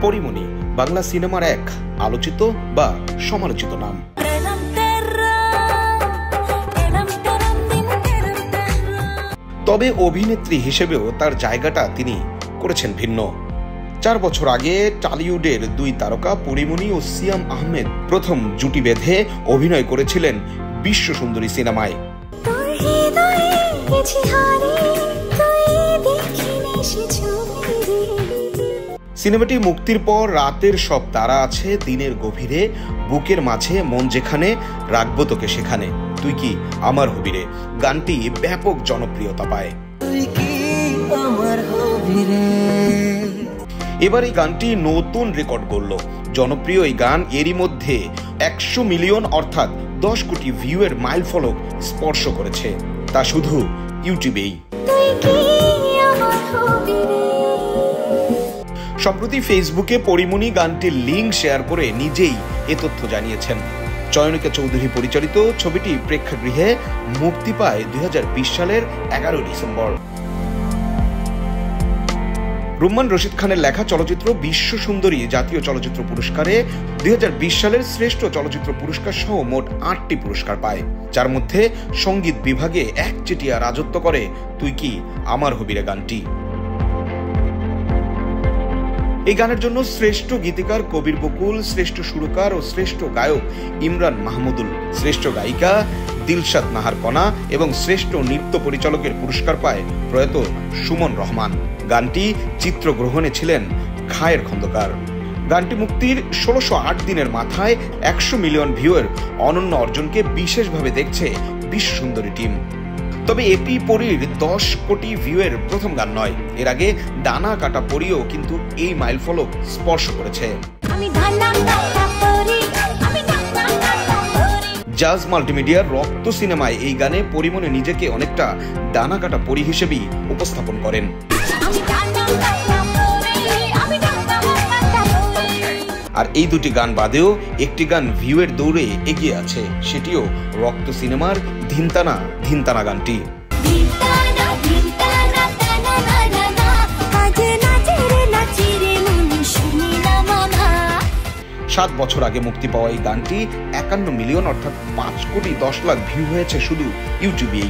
পরীমনি বাংলা সিনেমার এক আলোচিত বা সমালোচিত নাম। তবে অভিনেত্রী হিসেবেও তার জায়গাটা তিনি করেছেন ভিন্ন। 4 বছর আগে টলিউডের 2 তারকা পরীমনি ও সিয়াম আহমেদ প্রথম জুটি বেঁধে অভিনয় করেছিলেন বিশ্ব সুন্দরী সিনেমায়। সিনেমাটি মুক্তির পর রাতের সব তারা আছে দিনের গভীরে, বুকের মাঝে মন যেখানে, রাখবো তোকে সেখানে, তুই কি আমার হবি রে গানটি ব্যাপক জনপ্রিয়তা পায়। এবার এই গানটি নতুন রেকর্ড গড়ল। জনপ্রিয় এই গান এরই মধ্যে 100 মিলিয়ন অর্থাৎ 10 কোটি ভিউয়ের মাইল ফলক স্পর্শ করেছে, তা শুধু ইউটিউবেই। সম্প্রতি ফেসবুকে পরীমনি গানটির লিঙ্ক শেয়ার করে নিজেই এ তথ্য জানিয়েছেন। চয়নিকা চৌধুরী পরিচালিত ছবিটি প্রেক্ষাগৃহে মুক্তি পায় 2020 সালের 11 ডিসেম্বর। রুম্মান রশিদ খানের লেখা চলচ্চিত্র বিশ্ব সুন্দরী জাতীয় চলচ্চিত্র পুরস্কারে 2020 সালের শ্রেষ্ঠ চলচ্চিত্র পুরস্কার সহ মোট 8টি পুরস্কার পায়, যার মধ্যে সঙ্গীত বিভাগে একচেটিয়া রাজত্ব করে তুই কি আমার হবি রে গানটি। এই গানের জন্য শ্রেষ্ঠ গীতিকার কবির বকুল, শ্রেষ্ঠ সুরকার ও শ্রেষ্ঠ গায়ক ইমরান মাহমুদুল, শ্রেষ্ঠ গায়িকা দিলশাদ নাহার কণা এবং শ্রেষ্ঠ নৃত্য পরিচালকের পুরস্কার পায় প্রয়াত সুমন রহমান। গানটি চিত্রগ্রহণে ছিলেন খায়ের খন্দকার। গানটি মুক্তির 1608 দিনের মাথায় 100 মিলিয়ন ভিউয়ের অনন্য অর্জনকে বিশেষভাবে দেখছে বিশ্ব সুন্দরী টিম। তবে এটি পরীর 10 কোটি ভিউয়ের প্রথম গান নয়। এর আগে ডানা কাটা পরীও কিন্তু এই মাইলফলক স্পর্শ করেছে। জাজ মাল্টিমিডিয়ার রক্ত সিনেমায় এই গানে পরীমনি নিজেকে অনেকটা ডানা কাটা পরী হিসেবেই উপস্থাপন করেন। আর এই দুটি গান বাদেও একটি গান ভিউয়ের দৌড়ে এগিয়ে আছে, সেটিও রক্ত সিনেমার ধিনতানা ধিনতানা গানটি। 7 বছর আগে মুক্তি পাওয়া এই গানটি 51 মিলিয়ন অর্থাৎ 5 কোটি 10 লাখ ভিউ হয়েছে শুধু ইউটিউবেই।